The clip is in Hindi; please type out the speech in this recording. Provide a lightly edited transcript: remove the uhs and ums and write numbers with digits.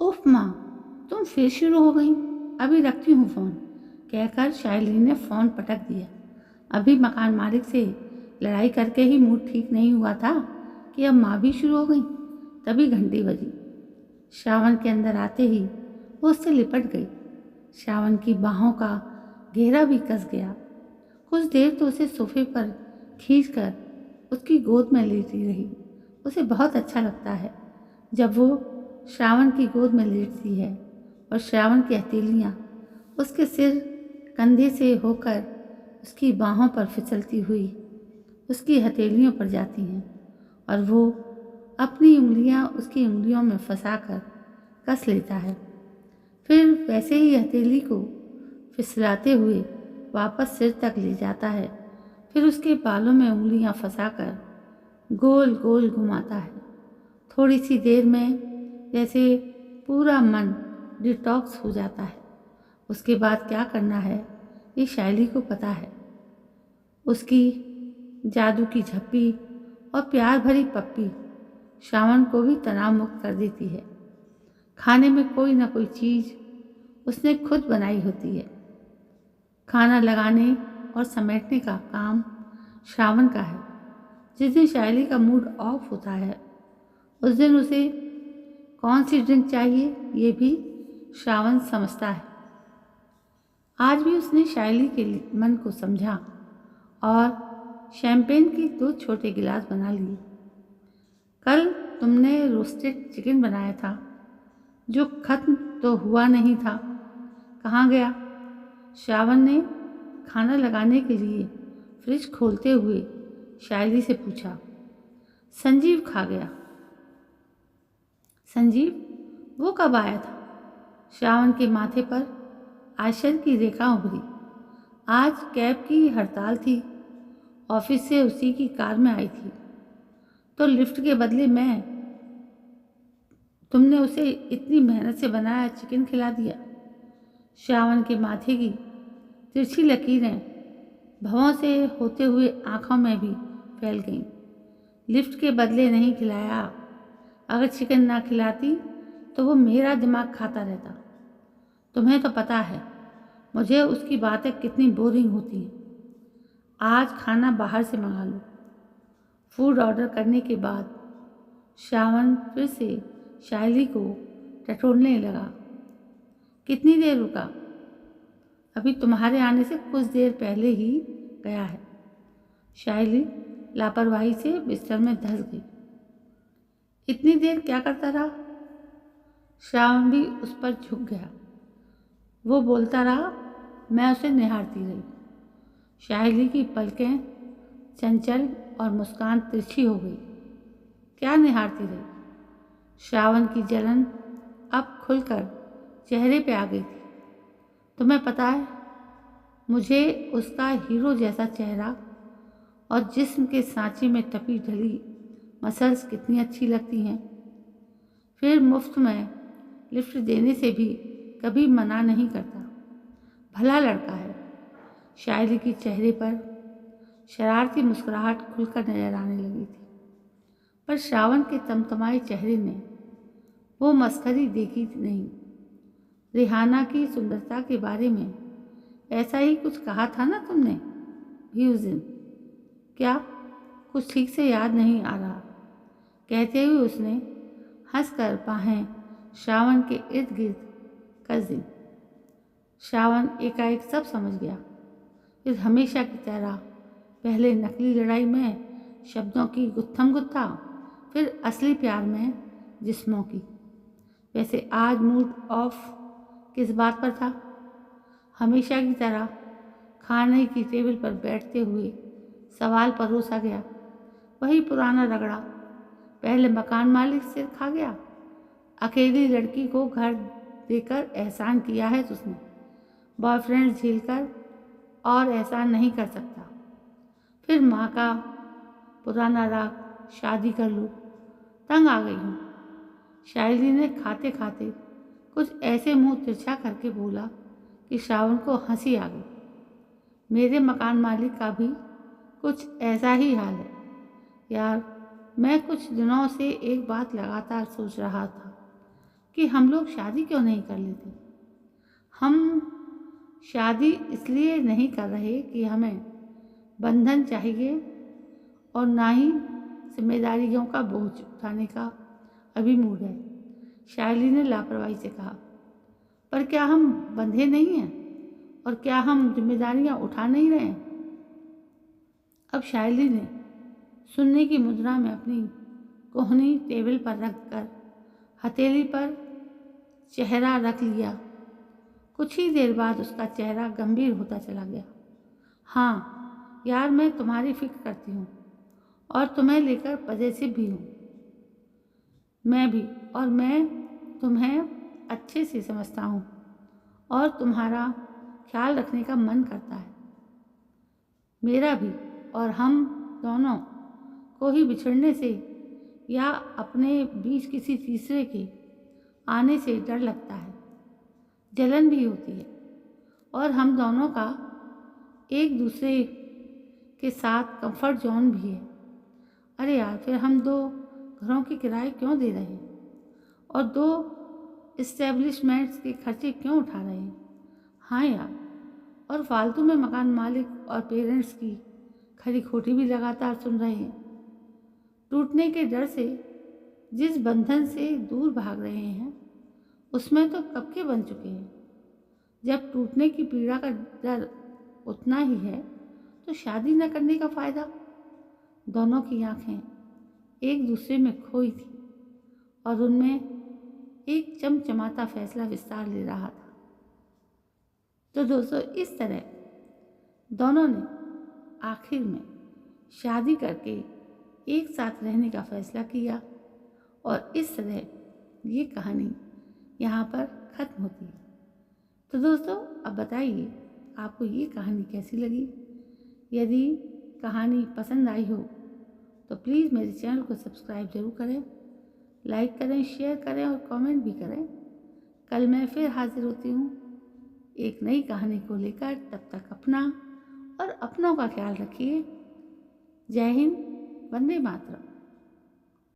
उफ माँ, तुम फिर शुरू हो गई। अभी रखती हूँ फ़ोन, कहकर शाइली ने फ़ोन पटक दिया। अभी मकान मालिक से लड़ाई करके ही मूड ठीक नहीं हुआ था कि अब माँ भी शुरू हो गई। तभी घंटी बजी। श्रावण के अंदर आते ही वो उससे लिपट गई। श्रावण की बाहों का घेरा भी कस गया। कुछ देर तो उसे सोफे पर खींचकर उसकी गोद में लेटी रही। उसे बहुत अच्छा लगता है जब वो श्रावण की गोद में लेटती है और श्रावण की हथेलियाँ उसके सिर कंधे से होकर उसकी बाहों पर फिसलती हुई उसकी हथेलियों पर जाती हैं और वो अपनी उंगलियां उसकी उंगलियों में फंसाकर कस लेता है। फिर वैसे ही हथेली को फिसलाते हुए वापस सिर तक ले जाता है। फिर उसके बालों में उंगलियां फंसाकर गोल गोल घुमाता है। थोड़ी सी देर में जैसे पूरा मन डिटॉक्स हो जाता है। उसके बाद क्या करना है ये शाइली को पता है। उसकी जादू की झप्पी और प्यार भरी पप्पी श्रावण को भी तनाव मुक्त कर देती है। खाने में कोई ना कोई चीज़ उसने खुद बनाई होती है। खाना लगाने और समेटने का काम श्रावण का है। जिस दिन शाइली का मूड ऑफ होता है उस दिन उसे कौन सी ड्रिंक चाहिए ये भी श्रावण समझता है। आज भी उसने शाइली के मन को समझा और शैंपेन के 2 छोटे गिलास बना लिए। कल तुमने रोस्टेड चिकन बनाया था जो खत्म तो हुआ नहीं था, कहाँ गया? श्रावण ने खाना लगाने के लिए फ्रिज खोलते हुए शाइली से पूछा। संजीव खा गया। संजीव? वो कब आया था? श्रावण के माथे पर आश्चर्य की रेखा उभरी। आज कैब की हड़ताल थी। ऑफिस से उसी की कार में आई थी तो लिफ्ट के बदले मैं तुमने उसे इतनी मेहनत से बनाया चिकन खिला दिया। श्रावण के माथे की तिरछी लकीरें भवों से होते हुए आंखों में भी फैल गईं। लिफ्ट के बदले नहीं खिलाया। अगर चिकन ना खिलाती तो वो मेरा दिमाग खाता रहता। तुम्हें तो पता है मुझे उसकी बातें कितनी बोरिंग होती हैं। आज खाना बाहर से मंगा लो। फूड ऑर्डर करने के बाद श्रावण फिर से शाइली को टटोलने लगा। कितनी देर रुका? अभी तुम्हारे आने से कुछ देर पहले ही गया है। शाइली लापरवाही से बिस्तर में धंस गई। इतनी देर क्या करता रहा? श्रावण भी उस पर झुक गया। वो बोलता रहा, मैं उसे निहारती रही। शाइली की पलकें चंचल और मुस्कान तिरछी हो गई। क्या निहारती रही? श्रावण की जलन अब खुलकर चेहरे पे आ गई थी। तुम्हें पता है मुझे उसका हीरो जैसा चेहरा और जिस्म के सांचे में टपी ढली मसल्स कितनी अच्छी लगती हैं। फिर मुफ्त में लिफ्ट देने से भी कभी मना नहीं करता। भला लड़का है। शाइली के चेहरे पर शरारती मुस्कुराहट खुलकर नजर आने लगी थी। पर श्रावण के तमतमाए चेहरे ने वो मस्करी देखी नहीं। रिहाना की सुंदरता के बारे में ऐसा ही कुछ कहा था ना तुमने भी उस दिन? क्या? कुछ ठीक से याद नहीं आ रहा, कहते हुए उसने हंसकर बाहें श्रावण के इर्द गिर्द कस दी। श्रावण एकाएक सब समझ गया। फिर हमेशा की तरह पहले नकली लड़ाई में शब्दों की गुत्थम गुत्था, फिर असली प्यार में जिस्मों की। वैसे आज मूड ऑफ किस बात पर था? हमेशा की तरह खाने की टेबल पर बैठते हुए सवाल परोसा गया। वही पुराना रगड़ा। पहले मकान मालिक सिर खा गया। अकेली लड़की को घर देकर एहसान किया है उसने। बॉयफ्रेंड झेलकर और एहसान नहीं कर सकता। फिर माँ का पुराना राग, शादी कर लूँ। तंग आ गई हूँ। शाइली ने खाते खाते कुछ ऐसे मुंह तिरछा करके बोला कि श्रावण को हंसी आ गई। मेरे मकान मालिक का भी कुछ ऐसा ही हाल है यार। मैं कुछ दिनों से एक बात लगातार सोच रहा था। कि हम लोग शादी क्यों नहीं कर लेते। हम शादी इसलिए नहीं कर रहे कि हमें बंधन चाहिए और ना ही जिम्मेदारियों का बोझ उठाने का अभी मूड है। शायली ने लापरवाही से कहा। पर क्या हम बंधे नहीं हैं और क्या हम जिम्मेदारियां उठा नहीं रहे हैं? अब शायली ने सुनने की मुद्रा में अपनी कोहनी टेबल पर रखकर हथेली पर चेहरा रख लिया। कुछ ही देर बाद उसका चेहरा गंभीर होता चला गया। हाँ यार, मैं तुम्हारी फिक्र करती हूँ और तुम्हें लेकर पजेसिव भी हूँ। मैं भी, और मैं तुम्हें अच्छे से समझता हूँ और तुम्हारा ख्याल रखने का मन करता है। मेरा भी। और हम दोनों को ही बिछड़ने से या अपने बीच किसी तीसरे के आने से डर लगता है, जलन भी होती है। और हम दोनों का एक दूसरे के साथ कंफर्ट जोन भी है। अरे यार, फिर हम दो घरों के किराए क्यों दे रहे हैं और दो इस्टेब्लिशमेंट्स के खर्चे क्यों उठा रहे हैं? हाँ यार, और फालतू में मकान मालिक और पेरेंट्स की खरी खोटी भी लगातार सुन रहे हैं। टूटने के डर से जिस बंधन से दूर भाग रहे हैं उसमें तो कब के बन चुके हैं। जब टूटने की पीड़ा का डर उतना ही है तो शादी न करने का फ़ायदा। दोनों की आंखें एक दूसरे में खोई थी और उनमें एक चमचमाता फैसला विस्तार ले रहा था। तो दोस्तों, इस तरह दोनों ने आखिर में शादी करके एक साथ रहने का फैसला किया और इस तरह ये कहानी यहाँ पर ख़त्म होती है। तो दोस्तों, अब बताइए आपको ये कहानी कैसी लगी। यदि कहानी पसंद आई हो तो प्लीज़ मेरे चैनल को सब्सक्राइब ज़रूर करें, लाइक करें, शेयर करें और कमेंट भी करें। कल मैं फिर हाजिर होती हूँ एक नई कहानी को लेकर। तब तक अपना और अपनों का ख्याल रखिए। जय हिंद, वंदे मातरम।